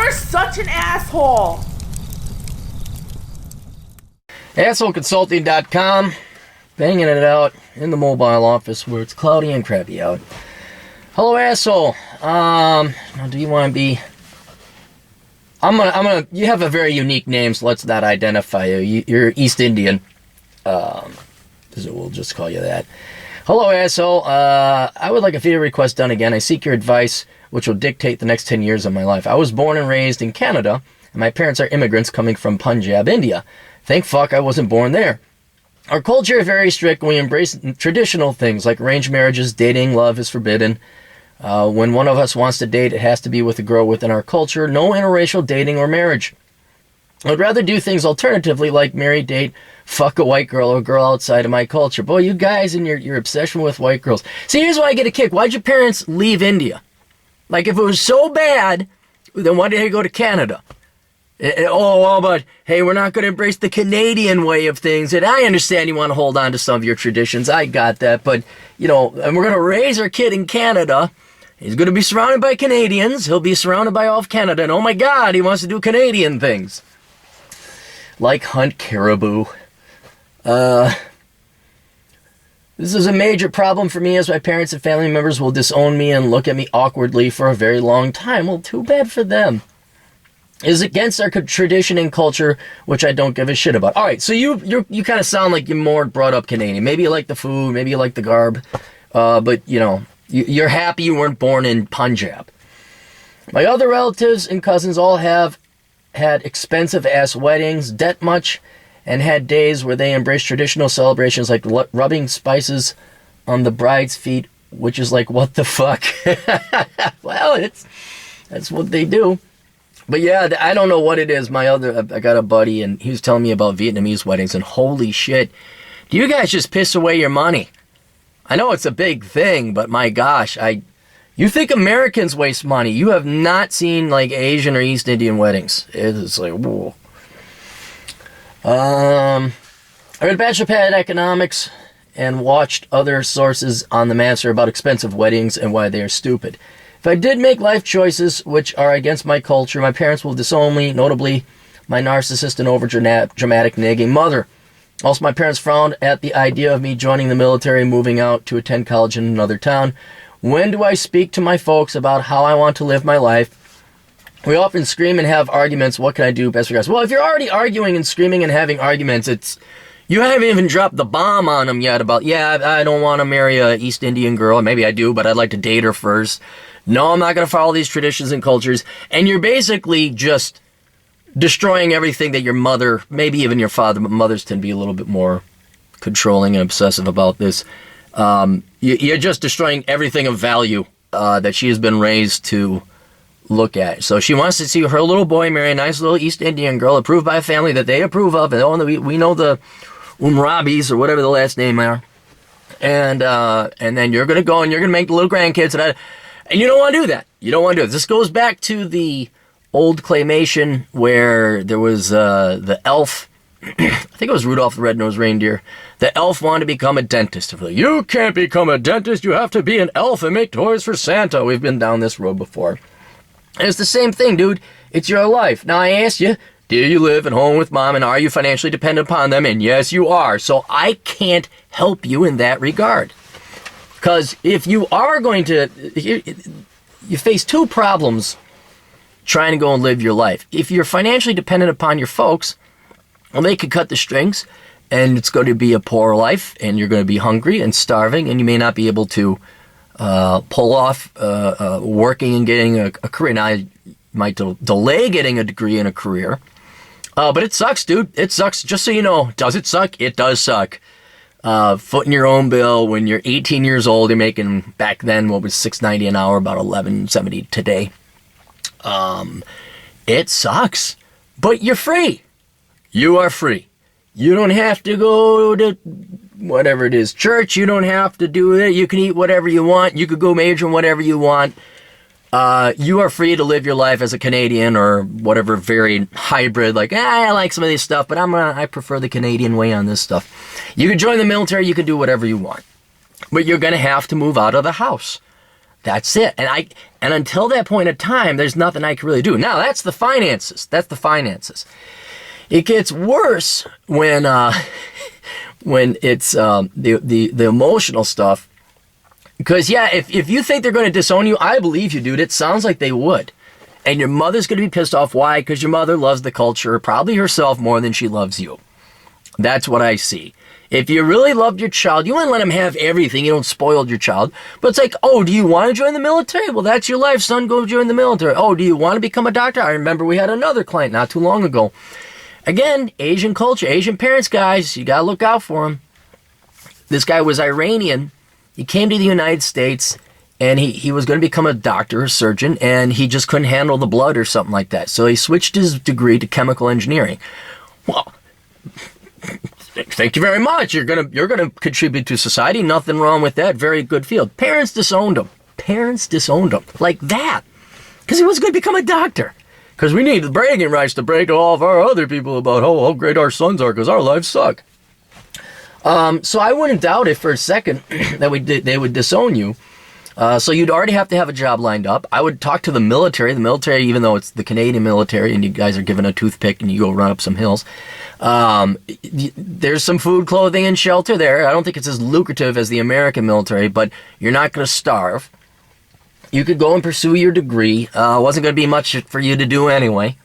You're such an asshole. AssholeConsulting.com. Banging it out in the mobile office where it's cloudy and crappy out. Hello, asshole. Now, do you want to be... you have a very unique name, so let's not identify you. You're East Indian. We'll just call you that. Hello, asshole. I would like a video request done again. I seek your advice, which will dictate the next 10 years of my life. I was born and raised in Canada, and my parents are immigrants coming from Punjab, India. Thank fuck I wasn't born there. Our culture is very strict. We embrace traditional things like arranged marriages, dating, love is forbidden. When one of us wants to date, it has to be with a girl within our culture. No interracial dating or marriage. I would rather do things alternatively like marry, date, fuck a white girl or a girl outside of my culture. Boy, you guys and your obsession with white girls. See, here's why I get a kick. Why'd your parents leave India? Like, if it was so bad, then why did they go to Canada? But hey, we're not going to embrace the Canadian way of things. And I understand you want to hold on to some of your traditions. I got that. But, and we're going to raise our kid in Canada. He's going to be surrounded by Canadians. He'll be surrounded by all of Canada. And oh my God, he wants to do Canadian things. Like hunt caribou. This is a major problem for me as my parents and family members will disown me and look at me awkwardly for a very long time. Well, too bad for them. It is against our tradition and culture, which I don't give a shit about. All right, so you kind of sound like you're more brought up Canadian. Maybe you like the food, maybe you like the garb, but you're happy you weren't born in Punjab. My other relatives and cousins all have had expensive-ass weddings, debt much, and had days where they embraced traditional celebrations like rubbing spices on the bride's feet, which is like, what the fuck? Well, that's what they do. But yeah, I don't know what it is. I got a buddy, and he was telling me about Vietnamese weddings, and holy shit, do you guys just piss away your money? I know it's a big thing, but my gosh, you think Americans waste money. You have not seen like Asian or East Indian weddings. It's like, whoa. I read Bachelor Pad Economics and watched other sources on the matter about expensive weddings and why they are stupid. If I did make life choices which are against my culture, my parents will disown me, notably my narcissist and over-dramatic nagging mother. Also, my parents frowned at the idea of me joining the military and moving out to attend college in another town. When do I speak to my folks about how I want to live my life? We often scream and have arguments. What can I do best for guys? Well, if you're already arguing and screaming and having arguments, you haven't even dropped the bomb on them yet about, yeah, I don't want to marry a East Indian girl. Maybe I do, but I'd like to date her first. No, I'm not going to follow these traditions and cultures. And you're basically just destroying everything that your mother, maybe even your father, but mothers tend to be a little bit more controlling and obsessive about this. You're just destroying everything of value that she has been raised to look at. So she wants to see her little boy marry a nice little East Indian girl approved by a family that they approve of. And we know the Umrabis or whatever the last name are. And then you're going to go and you're going to make the little grandkids. And you don't want to do that. You don't want to do it. This goes back to the old claymation where there was the elf. I think it was Rudolph the Red-Nosed Reindeer. The elf wanted to become a dentist. Like, you can't become a dentist. You have to be an elf and make toys for Santa. We've been down this road before. And it's the same thing, dude. It's your life. Now, I asked you, do you live at home with mom and are you financially dependent upon them? And yes, you are. So I can't help you in that regard. Because if you are going to, you face two problems trying to go and live your life. If you're financially dependent upon your folks, well, they could cut the strings, and it's going to be a poor life, and you're going to be hungry and starving, and you may not be able to pull off working and getting a career. Now, you might delay getting a degree in a career, but it sucks, dude. It sucks. Just so you know, does it suck? It does suck. Footing your own bill when you're 18 years old, you're making back then what was $6.90 an hour, about $11.70 today. It sucks, but you're free. You are free. You don't have to go to whatever it is, church. You don't have to do it. You can eat whatever you want. You could go major in whatever you want. You are free to live your life as a Canadian or whatever very hybrid, like, I like some of this stuff, but I prefer the Canadian way on this stuff. You can join the military. You can do whatever you want. But you're going to have to move out of the house. That's it. And until that point in time, there's nothing I can really do. Now, that's the finances. It gets worse when it's the emotional stuff. Because, yeah, if you think they're going to disown you, I believe you, dude. It sounds like they would. And your mother's going to be pissed off. Why? Because your mother loves the culture, probably herself, more than she loves you. That's what I see. If you really loved your child, you wouldn't let him have everything. You don't spoil your child. But it's like, oh, do you want to join the military? Well, that's your life, son. Go join the military. Oh, do you want to become a doctor? I remember we had another client not too long ago. Again, Asian culture, Asian parents, guys, you got to look out for them. This guy was Iranian. He came to the United States, and he was going to become a doctor or surgeon, and he just couldn't handle the blood or something like that. So he switched his degree to chemical engineering. Well, thank you very much. You're gonna contribute to society. Nothing wrong with that. Very good field. Parents disowned him. Like that. Because he was going to become a doctor. Because we need the bragging rights to brag to all of our other people about how great our sons are because our lives suck. So I wouldn't doubt it for a second that they would disown you. So you'd already have to have a job lined up. I would talk to the military. The military, even though it's the Canadian military and you guys are given a toothpick and you go run up some hills, there's some food, clothing, and shelter there. I don't think it's as lucrative as the American military, but you're not going to starve. You could go and pursue your degree. Wasn't going to be much for you to do anyway.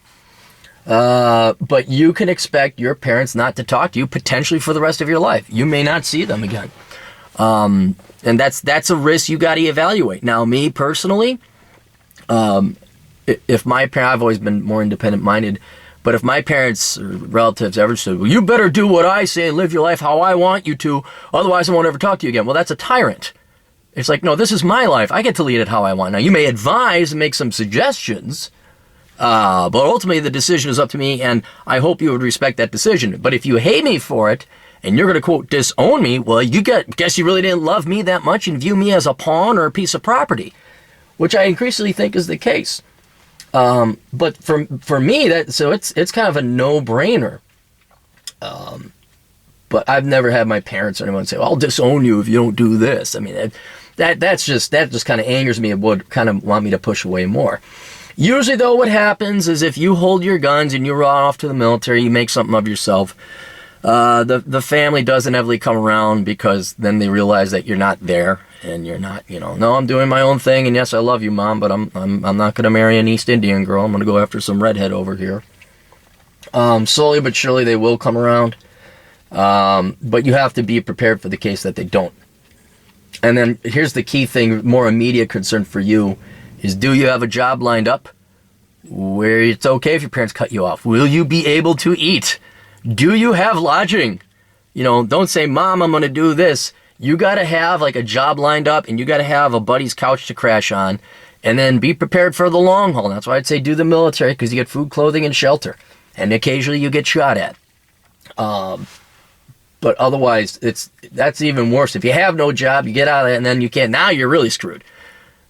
But you can expect your parents not to talk to you potentially for the rest of your life. You may not see them again. And that's a risk you got to evaluate. Now, me personally, if my parents, I've always been more independent minded, but if my parents or relatives ever said, well, you better do what I say and live your life how I want you to, otherwise I won't ever talk to you again. Well, that's a tyrant. It's like, no, this is my life. I get to lead it how I want. Now, you may advise and make some suggestions, but ultimately the decision is up to me, and I hope you would respect that decision. But if you hate me for it, and you're going to, quote, disown me, well, guess you really didn't love me that much and view me as a pawn or a piece of property, which I increasingly think is the case. But for me, it's kind of a no-brainer. But I've never had my parents or anyone say, well, I'll disown you if you don't do this. I mean, that just kind of angers me and would kind of want me to push away more. Usually, though, what happens is if you hold your guns and you run off to the military, you make something of yourself, the family doesn't inevitably come around because then they realize that you're not there and you're not, no, I'm doing my own thing, and yes, I love you, Mom, but I'm not going to marry an East Indian girl. I'm going to go after some redhead over here. Slowly but surely they will come around, but you have to be prepared for the case that they don't. And then here's the key thing, more immediate concern for you, is do you have a job lined up where it's okay if your parents cut you off? Will you be able to eat? Do you have lodging? Don't say, Mom, I'm going to do this. You got to have like a job lined up, and you got to have a buddy's couch to crash on, and then be prepared for the long haul. That's why I'd say do the military, because you get food, clothing, and shelter, and occasionally you get shot at. But otherwise, that's even worse. If you have no job, you get out of it, and then you can't. Now you're really screwed.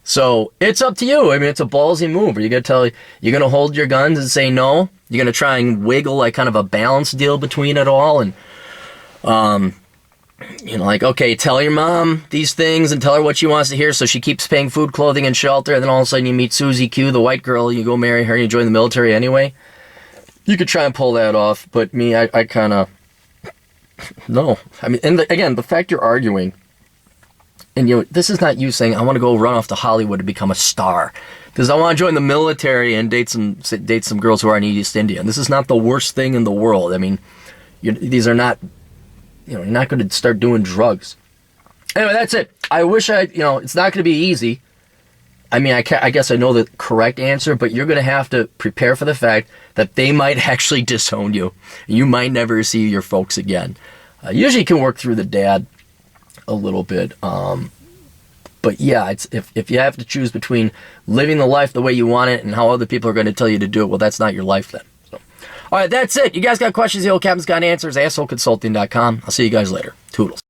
So it's up to you. I mean, it's a ballsy move. Are you going to hold your guns and say no? You're going to try and wiggle like kind of a balance deal between it all, and like, okay, tell your mom these things and tell her what she wants to hear, so she keeps paying food, clothing, and shelter, and then all of a sudden you meet Susie Q, the white girl, you go marry her, and you join the military anyway. You could try and pull that off, but me, I kind of no. I mean, and again, the fact you're arguing, and this is not you saying I want to go run off to Hollywood to become a star, because I want to join the military and date some girls who are in East India. And this is not the worst thing in the world. I mean, these are not, you're not going to start doing drugs. Anyway, that's it. I wish it's not going to be easy. I mean, I guess I know the correct answer, but you're going to have to prepare for the fact that they might actually disown you. You might never see your folks again. Usually you can work through the dad a little bit. But yeah, if you have to choose between living the life the way you want it and how other people are going to tell you to do it, well, that's not your life then. So, all right, that's it. You guys got questions? The old Captain's got answers. AssholeConsulting.com. I'll see you guys later. Toodles.